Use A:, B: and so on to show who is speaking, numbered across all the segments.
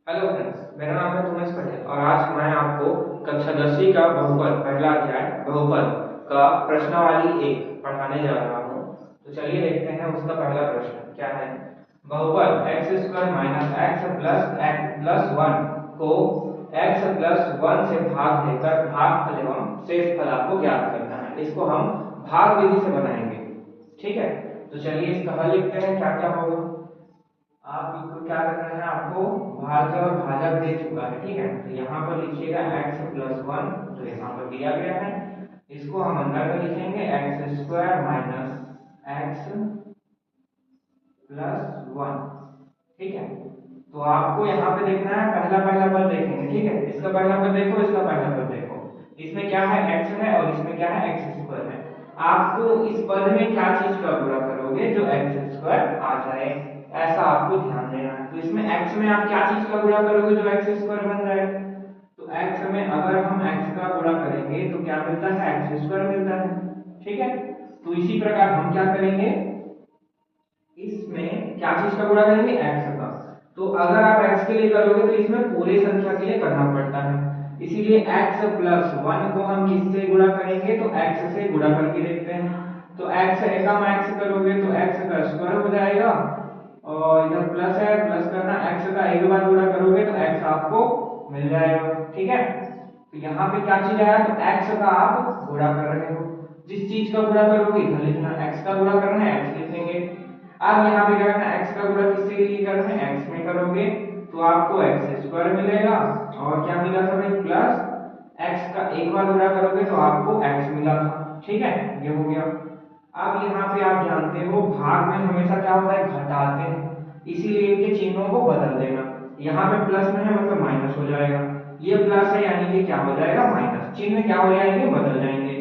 A: Hello friends, मेरा नाम है तुमेश पटेल और आज मैं आपको कक्षा 10वीं का बहुपद पहला अध्याय बहुपद का प्रश्नावली 1 पढ़ाने जा रहा हूँ। तो चलिए देखते हैं उसका पहला प्रश्न क्या है। बहुपद x square minus x plus one को एक्स प्लस वन से भाग देकर भागफल एवं शेषफल आपको ज्ञात करना है। इसको हम भाग विधि से बनाएंगे। ठीक है, तो चलिए इसका हल लिखते हैं। क्या क्या होगा, आप इसको क्या करना है, आपको भाज्य और भाजक दे चुका है। ठीक है, तो यहाँ पर लिखिएगा x प्लस वन, जो यहाँ पर दिया गया है। इसको हम अंदर में लिखेंगे x square minus x plus one. ठीक है, तो आपको यहाँ पे देखना है, पहला पहला पद देखेंगे। ठीक है, इसका पहला पद देखो, इसका पहला पद देखो। इसमें क्या है, x है और इसमें क्या है, एक्स स्क्वायर है। आपको इस पद में क्या चीज का गुणा करोगे जो एक्स स्क्वायर आ जाए, ऐसा आपको ध्यान देना है। तो इसमें x में आप क्या चीज का गुणा करोगे जो एक्स स्क्वायर बन जाए। तो x में अगर हम x का गुणा करेंगे तो क्या मिलता है, एक्स स्क्वायर मिलता है। ठीक है, तो इसी प्रकार हम क्या करेंगे, इसमें क्या चीज का गुणा करेंगे, x का। तो अगर आप x के लिए करोगे तो इसमें पूरे संख्या के लिए करना पड़ता है। इसीलिए x प्लस वन को हम किससे गुणा करेंगे, तो x से गुणा करके देखते हैं। तो x एकम x करोगे तो x का स्क्वायर हो जाएगा और इधर प्लस है, प्लस करना, x का एक बार गुणा करोगे तो x आपको मिल जाएगा। ठीक है, तो यहाँ पे क्या चीज आया, तो x का आप गुणा कर रहे हो। जिस चीज का गुणा करोगे इधर लिखना, x का गुणा करना है x लिखेंगे। अब यहाँ पे क्या करना है, x का गुणा किससे लिए करना है, x में करोगे तो आपको एक्स स्क्वायर मिलेगा और क्या मिला था भाई, प्लस x का एक बार गुणा करोगे तो आपको x मिला था। ठीक है, ये हो गया। अब यहाँ पे आप जानते हो भाग में हमेशा क्या होता है, घटाते हैं, इसीलिए इनके चिन्हों को बदल देना। यहाँ पे प्लस में है मतलब माइनस हो जाएगा, ये प्लस है यानी कि क्या हो जाएगा, माइनस। चिन्ह क्या हो जाएंगे, बदल जाएंगे।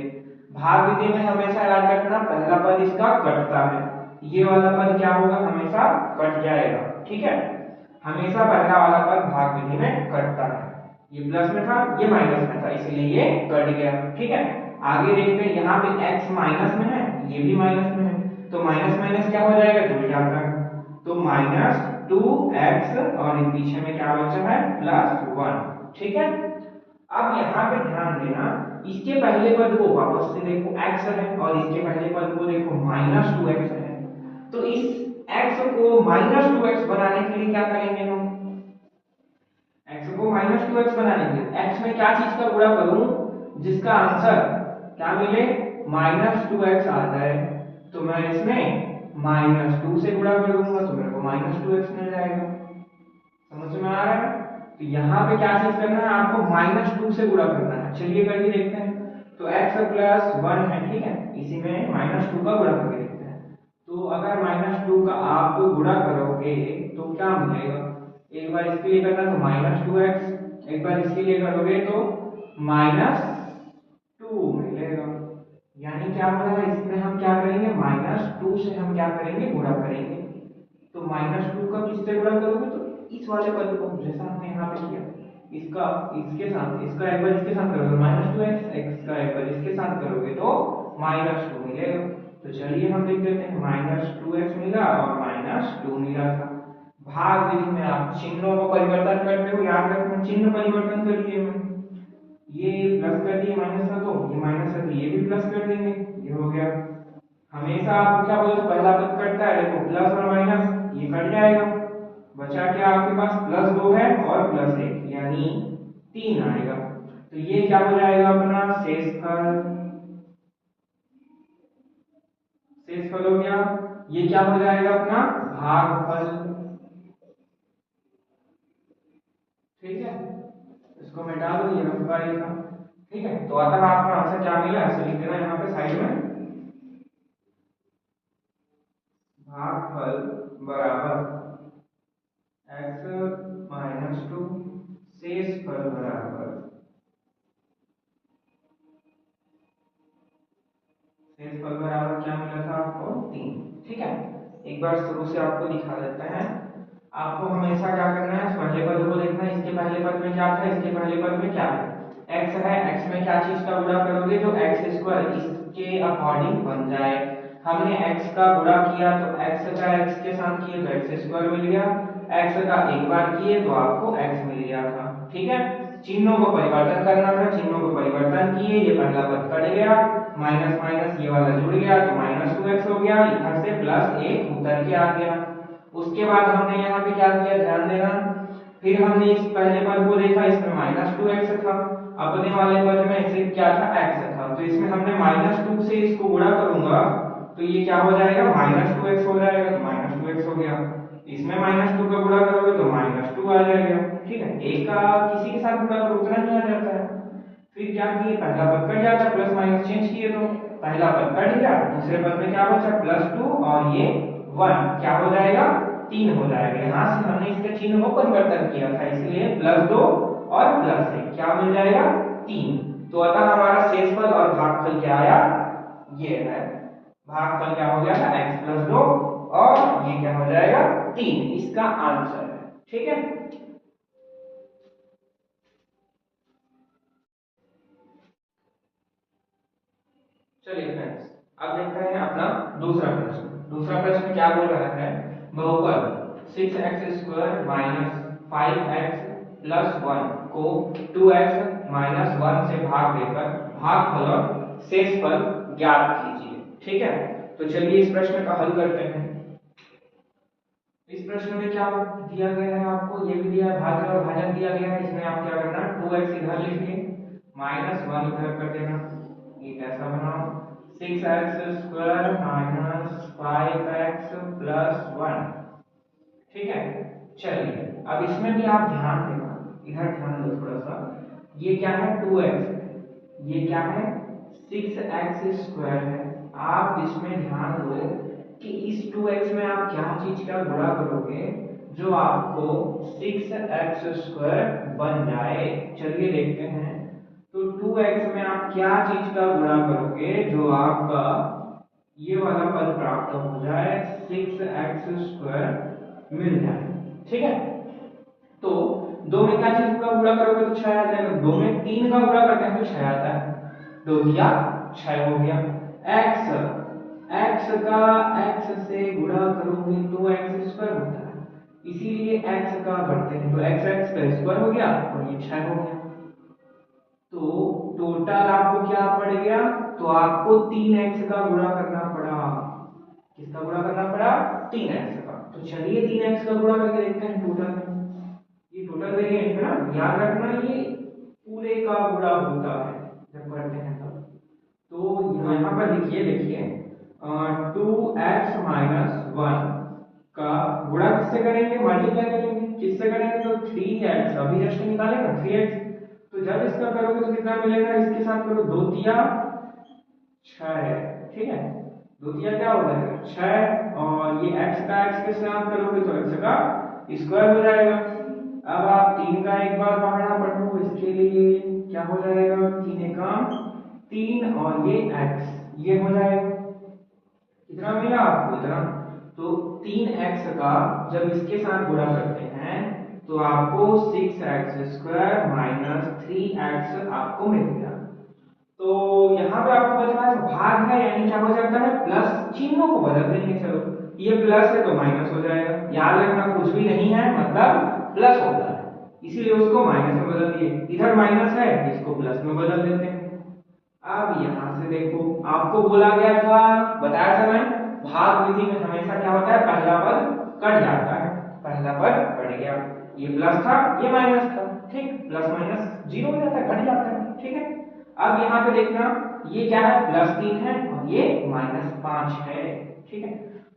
A: भाग विधि में हमेशा याद रखना, पहला पद इसका कटता है, ये वाला पद क्या होगा, हमेशा कट जाएगा। ठीक है, हमेशा पहला वाला पद भाग विधि में कटता है। ये प्लस में था, ये माइनस में था, इसलिए ये कट गया। ठीक है, आगे देखते हैं, यहाँ पे x माइनस में है, ये भी माइनस में है, तो माइनस माइनस क्या हो जाएगा, जुड़ जाता है। तो माइनस टू एक्स और पीछे में क्या बचा है, प्लस वन। ठीक है, अब यहाँ पे ध्यान देना, इसके पहले पद को वापस से देखो x है और इसके पहले पद को देखो माइनस टू एक्स है। तो इस x को माइनस टू एक्स बनाने के लिए क्या करेंगे हम, x को माइनस टू एक्स बनाने के लिए x में क्या चीज का गुणा करूं जिसका आंसर क्या मिले, माइनस टू एक्स आ जाए। तो मैं इसमें माइनस टू से गुणा कर दूंगा तो मेरे को माइनस टू एक्स मिल जाएगा। समझ में आ रहा है। तो यहाँ पे क्या चीज करना है, आपको माइनस टू से गुणा करना है। चलिए करके देखते हैं। तो x प्लस वन है, ठीक है, इसी में माइनस टू का गुणा करके देखते हैं। तो अगर माइनस टू का आप गुणा करोगे तो क्या मिलेगा, एक बार इसके लिए करना तो माइनस टू एक्स, एक बार इसके लिए करोगे तो माइनस टू मिलेगा। यानी क्या हो रहा है, इसमें हम क्या करेंगे, माइनस टू से हम क्या करेंगे, गुणा करेंगे। तो माइनस टू का किससे गुणा करोगे, तो इस वाले पद को जैसा हमने यहाँ पे किया, इसका इसके साथ, इसका एक बार इसके साथ करोगे माइनस टू एक्स, एक्स का एक बार इसके साथ करोगे तो माइनस टू मिलेगा। तो चलिए हम लिख देते हैं माइनस टू एक्स मिला और माइनस टू मिला था। भाग विधि में आप चिन्हों को परिवर्तन करते हो, याद रखना चिन्ह परिवर्तन कर दिए मैं, ये प्लस कर दिए माइनस था तो ये माइनस है तो ये भी प्लस कर देंगे, ये हो गया। हमेशा आप क्या बोलते हो, पहला पद कटता है, देखो प्लस और माइनस ये कट जाएगा, बचा क्या आपके पास, प्लस दो है और प्लस एक यानी तीन आएगा। तो ये क्या हो जाएगा अपना शेषफल, शेषफल हो गया। ये क्या हो जाएगा अपना भागफल। ठीक है, इसको मिटा दो, ये रफा रेखा। ठीक है, तो अतः आपका आंसर क्या मिला, ऐसे लिख देना यहाँ पे साइड में, भागफल बराबर x माइनस टू, शेषफल बराबर, शेषफल बराबर क्या मिला था आपको, तीन। ठीक है, एक बार शुरू से आपको दिखा देते हैं। आपको हमेशा क्या करना है, पहले पद को देखना है, इसके पहले पद में क्या था, इसके पहले पद में क्या है, x है, x में क्या चीज का गुणा करोगे जो एक्स स्क्वायर इसके अकॉर्डिंग बन जाए। हमने x का गुणा किया तो x का x के साथ किया तो एक्स स्क्वायर मिल गया, x का एक बार किए तो आपको x मिल गया था। ठीक है, चिन्हों को परिवर्तन करना था, चिन्हों को परिवर्तन किए, ये पहला पद कट गया, माइनस माइनस ये वाला जुड़ गया तो -2x हो गया, इधर से +1 उतर के आ गया। उसके बाद हमने यहाँ पे क्या किया, ध्यान देना, फिर हमने इस पहले पद को देखा, इसमें -2x था, अपने वाले पद में इसे क्या था, x था, तो इसमें हमने -2 से इसको गुणा करूंगा तो ये क्या हो जाएगा, -2x हो जाएगा, तो -2x हो गया। इसमें -2 का गुणा करोगे तो -2 आ जाएगा। ठीक है, एक का किसी के साथ गुणा करो उतना ही आ जाता है। फिर क्या किए, पहला पद कट जाता है, प्लस माइनस चेंज किए तो पहला पद कट गया, दूसरे पद में क्या बचा, +2 और ये 1 क्या हो जाएगा, 3 हो जाएगा। यहाँ से हमने इसके चिन्ह को परिवर्तन किया था, इसलिए +2 और +1 क्या मिल जाएगा, 3। तो अतः हमारा शेषफल और भागफल क्या आया, ये है, भागफल क्या हो गया था, x + 2 और ये क्या हो जाएगा, 3, इसका आंसर है। ठीक है, चलिए फ्रेंड्स, अब देखते हैं अपना दूसरा प्रश्न। दूसरा प्रश्न क्या बोल रहा है, बहुपद 6x² - 5x + 1 को 2x - 1 से भाग देकर भागफल और शेषफल ज्ञात कीजिए। ठीक है, तो चलिए इस प्रश्न का हल करते हैं। इस प्रश्न में क्या दिया गया है आपको, ये भी दिया है, भाज्य और भाजक दिया गया है। इसमें आप क्या करना, 2x इधर लिखिए, -1 इधर कर देना, ये कैसा बना, 6x² - 5x + 1। ठीक है, चलिए अब इसमें भी आप ध्यान देना, इधर ध्यान दो थोड़ा सा, ये क्या है, 2x, ये क्या है, 6x² है। आप इसमें ध्यान दो कि इस 2x में आप क्या चीज का गुणा करोगे जो आपको 6x² बन जाए। चलिए देखते हैं, तो 2x में आप क्या चीज का गुणा करोगे जो आपका ये वाला पद प्राप्त हो जाए, 6x² मिल जाए। ठीक है, तो दो में क्या चीज का गुणा करोगे तो 6 आ जाएगा, दो में 3 का गुणा करते हैं तो 6 आता है, 2 दिया 6 हो गया। x का x से गुणा करोगे तो x² होता है, इसीलिए x का करते हैं तो x का स्क्वायर हो गया और ये 6 हो गया। तो टोटल आपको क्या पड़ गया, तो आपको 3x का गुणा करना पड़ा। किसका गुणा करना पड़ा, 3x का। तो चलिए 3x का गुणा करके देखते हैं टोटल में। ये टोटल वेरिएंट है ना, याद रखना ये पूरे का गुणा होता है जब करते हैं तब। तो यहाँ पर लिखिए, देखिए 2x - 1 का गुणा किससे करेंगे, मल्टीप्लाई करेंगे, किससे करेंगे, तो 3x अभी जस्ट निकाले ना 3x, तो जब इसका करोगे तो कितना मिलेगा, इसके साथ करो, 2 तिया 6। ठीक है, 2 तिया क्या हो जाएगा 6, और ये x का x के साथ करोगे तो x का स्क्वायर हो जाएगा। अब आप 3 का एक बार पढ़ना पढ़ो, इसके लिए क्या हो जाएगा, 3 एकम 3 और ये x, ये हो जाएगा, कितना मिला आपको, इतना। तो 3x का जब इसके साथ गुणा करते हैं तो आपको 6x² - 3x आपको मिल गया। तो यहाँ पे आपको बताया भाग है, यानी क्या हो जाता है, प्लस चिन्हों को बदल देंगे। चलो ये प्लस है तो माइनस हो जाएगा, याद रखना कुछ भी नहीं है मतलब प्लस होता है, इसीलिए उसको माइनस में बदल दिए, इधर माइनस है इसको प्लस में बदल देते हैं। अब यहां से देखो, आपको बोला गया था, बताया था मैं, भाग विधि में हमेशा क्या होता है, पहला पद कट जाता है, पहला पद कट गया, ये प्लस था ये माइनस था, ठीक, प्लस माइनस जीरो हो जाता है, कट जाता है। ठीक है, अब यहाँ पे देखना, ये क्या है, +3 है और ये -5 है। ठीक है,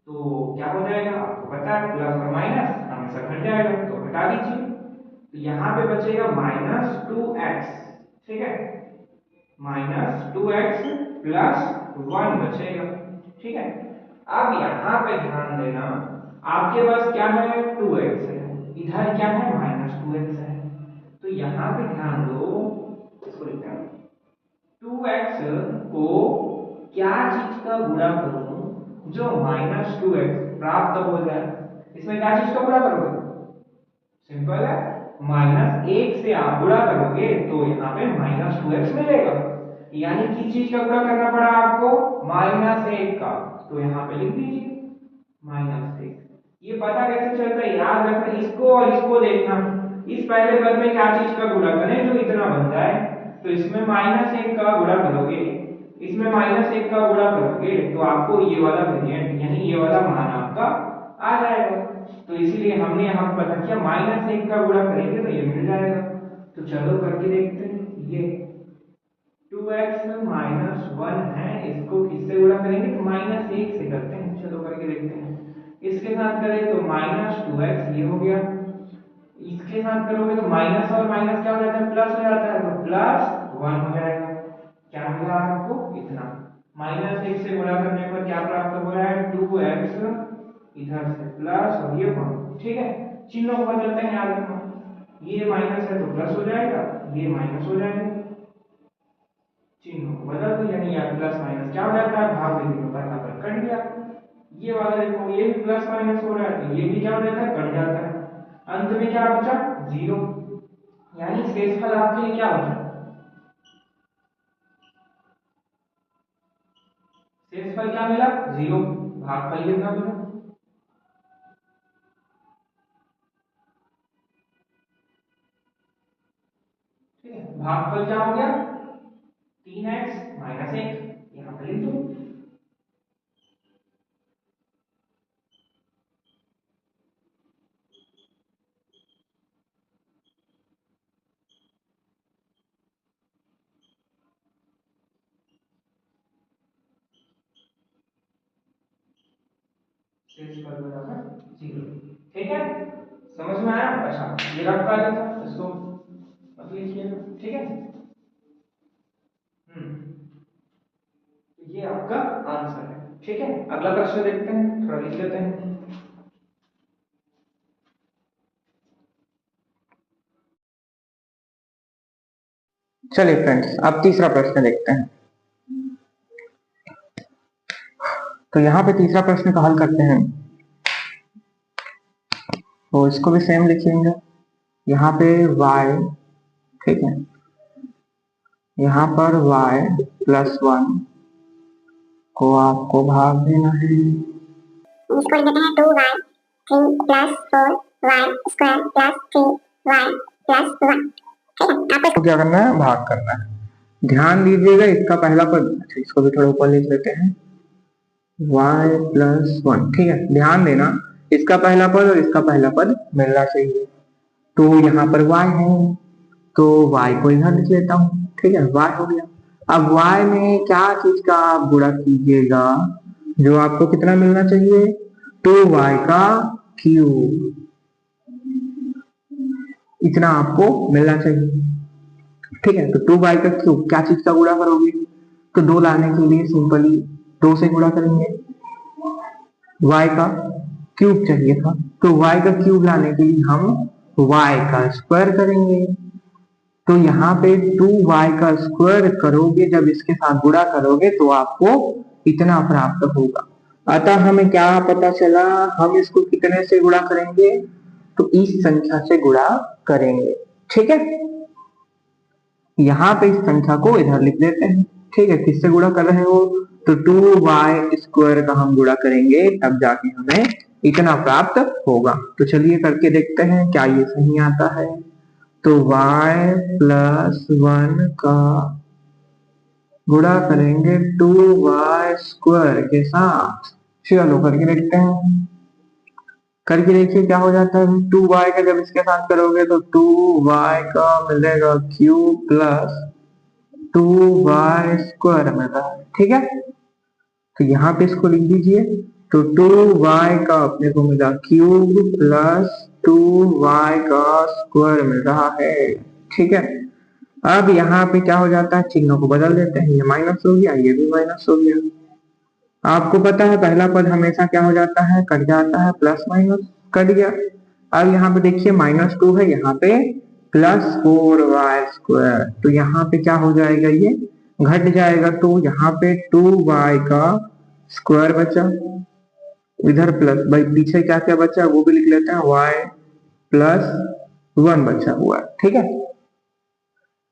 A: तो क्या हो जाएगा, आपको पता है प्लस और माइनस हमेशा घट जाएगा, तो घटा दीजिए, तो यहाँ पे बचेगा -2x। ठीक है, -2x + 1 बचेगा। ठीक है, अब यहाँ पे ध्यान देना, आपके पास क्या है, 2x है, इधर क्या है, -2x है, तो यहाँ पे ध्यान दो, इसको लिखते हैं, 2x को क्या चीज का गुणा करूं जो -2x प्राप्त हो जाए, इसमें क्या चीज का गुणा करोगे, सिंपल है, -1 से आप गुणा करोगे तो यहाँ पे -2x मिलेगा, यानी किस चीज का गुणा करना पड़ा आपको, -1 का, तो यहाँ पे लिख दीजिए -1। ये पता कैसे चलता है, याद रखना, इसको और इसको देखना, इस पहले पद में क्या चीज का गुणा करें जो इतना बनता है, तो इसमें -1 का गुणा करोगे, इसमें -1 का गुणा करोगे तो आपको ये वाला वेरिएंट यानी ये वाला मान आपका आ जाएगा। तो इसीलिए हमने यहाँ पता किया -1 का गुणा करेंगे तो ये मिल जाएगा। तो चलो करके देखते हैं। ये 2x में -1 है, इसको किससे गुणा करेंगे तो -1 से करते हैं। चलो करके देखते हैं। इसके साथ करें तो -2x ये हो गया, इसके साथ करोगे तो माइनस और माइनस क्या हो जाता है, प्लस हो जाता है, तो +1 हो जाएगा। क्या मिला आपको, इतना। -1 से गुणा करने पर क्या प्राप्त हो रहा है, 2x, इधर से प्लस और ये 1। ठीक है, चिन्हों को बदलते हैं, याद रखना, ये माइनस है तो प्लस हो जाएगा, ये माइनस हो जाएगा, चिन्हों को बदल दो, यानी यहाँ प्लस माइनस क्या हो जाता है, भाग देने पर बराबर कट गया। ये वाला देखो, ये भी प्लस माइनस हो रहा है तो ये भी क्या हो जाता है, कट जाता है। अंत में क्या बचा, 0, यानी शेषफल आपके लिए क्या बचा, शेषफल क्या मिला, 0, भागफल कितना मिला, ठीक है, भागफल क्या हो गया, 3x - 1, यहां पर लिख दो। शेषफल बराबर 0। ठीक है, समझ में आया। अच्छा, ये रफ कार्य था, इसको मत लिखिएगा, ठीक है। तो ये आपका आंसर है। ठीक है, अगला प्रश्न देखते हैं, थोड़ा लिख लेते हैं। चलिए फ्रेंड्स, अब तीसरा प्रश्न देखते हैं। तो यहाँ पे तीसरा प्रश्न का हल करते हैं, तो इसको भी सेम लिखेंगे। यहाँ पे y, ठीक है, यहाँ पर y +1 को आपको भाग देना है, इसको लिख देते हैं 2y 3 + 4y² + 3y + 1। ठीक है, आपको क्या करना है, भाग करना है। ध्यान दीजिएगा, इसका पहला पद, अच्छा इसको भी थोड़ा ऊपर लिख लेते हैं, y +1। ठीक है, ध्यान देना, इसका पहला पद और इसका पहला पद मिलना चाहिए। तो यहाँ पर y है तो y को इधर लिख लेता हूँ। ठीक है, y हो गया। अब y में क्या चीज का आप गुणा कीजिएगा, जो आपको कितना मिलना चाहिए, 2y का क्यूब, इतना आपको मिलना चाहिए। ठीक है, तो 2y का क्यूब क्या चीज का गुणा करोगे, तो 2 लाने के लिए सिंपली 2 से गुणा करेंगे, y का क्यूब चाहिए था, तो y का क्यूब लाने के लिए हम y का स्क्वायर करेंगे। तो यहाँ पे 2y का स्क्वायर करोगे, जब इसके साथ गुणा करोगे तो आपको इतना प्राप्त होगा। अतः हमें क्या पता चला, हम इसको कितने से गुणा करेंगे, तो इस संख्या से गुणा करेंगे। ठीक है, यहाँ पे इस संख्या को इधर लिख देते हैं। ठीक है, किससे गुणा कर रहे हो, तो 2y² का हम गुणा करेंगे, तब जाके हमें इतना प्राप्त होगा। तो चलिए करके देखते हैं क्या ये सही आता है। तो y +1 का गुणा करेंगे 2y² के साथ। चलो करके देखते हैं, करके देखिए क्या हो जाता है। 2y का जब इसके साथ करोगे तो 2y का मिलेगा क्यूब प्लस 2y² मिल रहा है। ठीक है, तो यहाँ पे इसको लिख दीजिए, तो 2y का अपने को मिला क्यूब प्लस 2y का स्क्वायर मिल रहा है। ठीक है, अब यहाँ पे क्या हो जाता है, चिन्हों को बदल देते हैं, ये माइनस हो गया, ये भी माइनस हो गया। आपको पता है पहला पद हमेशा क्या हो जाता है, कट जाता है, प्लस माइनस कट गया। अब यहाँ पे देखिए -2 है, यहाँ पे +4y², तो यहाँ पे क्या हो जाएगा, ये घट जाएगा, तो यहाँ पे 2y का स्क्वायर बचा, इधर प्लस, भाई पीछे क्या क्या बचा वो भी लिख लेते हैं, y +1 बचा हुआ है। ठीक है,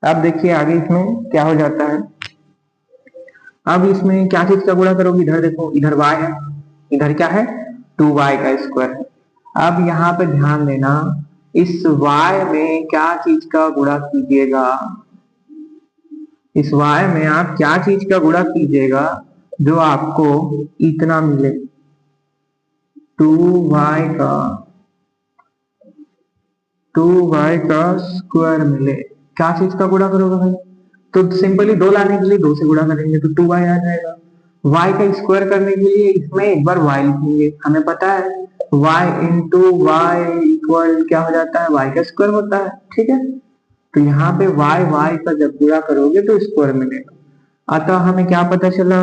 A: अब देखिए आगे इसमें क्या हो जाता है। अब इसमें क्या चीज का गुणा करोगे, इधर देखो, इधर y है, इधर क्या है, 2y का स्क्वायर है।
B: अब यहाँ पे ध्यान देना, इस y में क्या चीज का गुणा कीजिएगा, इस y में आप क्या चीज का गुणा कीजिएगा जो आपको इतना मिले, 2y का 2y का स्क्वायर मिले। क्या चीज का गुणा करोगे भाई? तो सिंपली 2 लाने के लिए 2 से गुणा करेंगे तो 2y आ जाएगा। y का स्क्वायर करने के लिए इसमें एक बार y लिखेंगे, हमें पता है y इंटू वाई इक्वल क्या हो जाता है, y का स्क्वायर होता है। ठीक है, तो यहाँ पे y का जब गुणा करोगे तो स्क्वायर मिलेगा। अतः हमें क्या पता चला,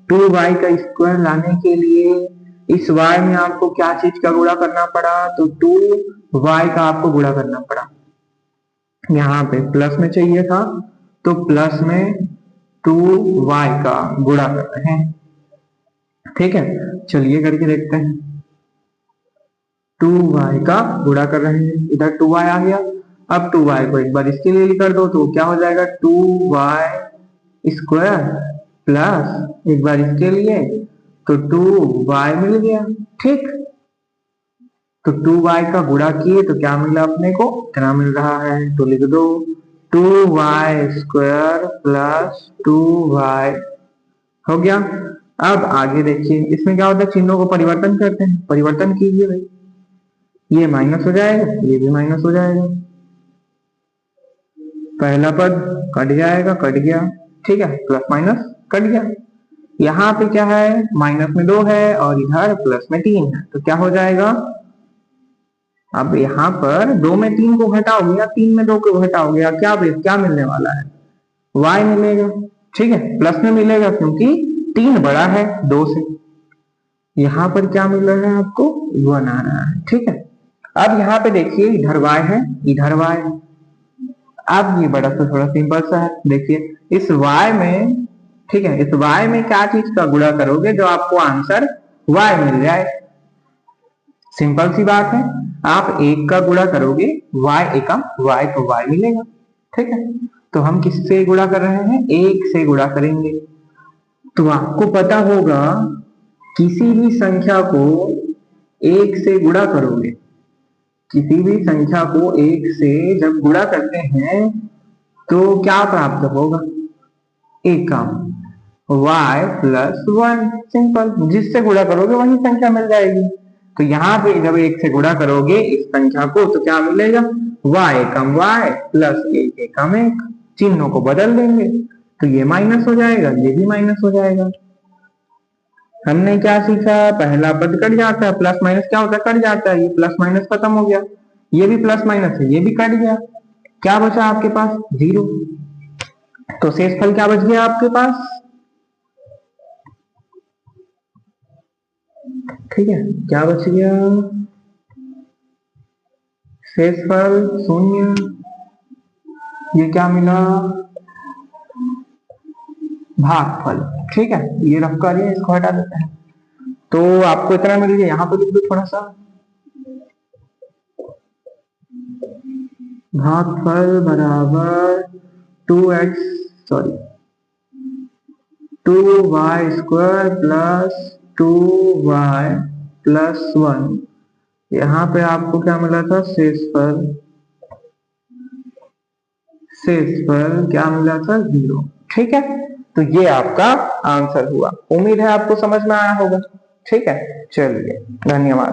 B: 2y का स्क्वायर लाने के लिए इस y में आपको क्या चीज का गुणा करना पड़ा, तो 2y का आपको गुणा करना पड़ा। यहाँ पे प्लस में चाहिए था तो प्लस में 2y का गुणा कर रहे हैं। ठीक है, चलिए करके देखते हैं। 2y का गुणा कर रहे हैं, इधर 2y आ गया। अब 2y को एक बार इसके लिए कर दो तो क्या हो जाएगा, 2y स्क्वायर प्लस एक बार इसके लिए तो 2y मिल गया। ठीक, तो 2y का गुणा किए तो क्या मिला अपने को, इतना मिल रहा है, तो लिख दो 2y स्क्वायर प्लस 2y हो गया। अब आगे देखिए, इसमें क्या होता है, चिन्हों को परिवर्तन करते हैं, परिवर्तन कीजिए भाई, ये माइनस हो जाएगा, ये भी माइनस हो जाएगा, पहला पद कट जाएगा, कट गया। ठीक है, प्लस माइनस कट गया। यहाँ पे क्या है, माइनस में 2 है और इधर प्लस में 3 है, तो क्या हो जाएगा, अब यहाँ पर 2 में 3 को घटाओगे या 3 में 2 को घटाओगे, क्या मिलने वाला है, y मिलेगा। ठीक है, प्लस में मिलेगा क्योंकि 3 बड़ा है 2 से। यहाँ पर क्या मिल रहा है आपको, 1 आ रहा है। ठीक है, अब यहाँ पे देखिए, इधर y है, इधर y है। अब ये बड़ा सा थोड़ा सिंपल सा है, देखिए इस y में, ठीक है, इस y में क्या चीज का गुणा करोगे जो आपको आंसर y मिल जाए। सिंपल सी बात है, आप 1 का गुणा करोगे y एकम y तो y मिलेगा। ठीक है, तो हम किससे गुणा कर रहे हैं, 1 से गुणा करेंगे। तो आपको पता होगा किसी भी संख्या को 1 से गुणा करोगे, किसी भी संख्या को 1 से जब गुणा करते हैं तो क्या प्राप्त होगा, एकम y प्लस 1, सिंपल, जिससे गुणा करोगे वही संख्या मिल जाएगी। तो यहाँ पे जब 1 से गुणा करोगे इस संख्या को तो क्या मिलेगा, y एकम y प्लस 1 एकम 1, चिन्हों को बदल देंगे तो ये माइनस हो जाएगा, ये भी माइनस हो जाएगा। हमने क्या सीखा, पहला पद कट जाता है, प्लस माइनस क्या होता है, कट जाता है, ये प्लस माइनस खत्म हो गया, ये भी प्लस माइनस है, ये भी कट गया, क्या बचा आपके पास, 0। तो शेषफल क्या बच गया आपके पास, ठीक है, क्या बच गया, शेषफल 0। ये क्या मिला, भागफल। ठीक है, ये रफ करिए, इसको हटा देते हैं तो आपको इतना मिल गया। यहाँ पे लिख दो थोड़ा सा, भागफल बराबर 2y square plus 2y plus 1। यहाँ पे आपको क्या मिला था, शेषफल क्या मिला था, 0। ठीक है, तो ये आपका आंसर हुआ। उम्मीद है आपको समझ में आया होगा। ठीक है, चलिए, धन्यवाद।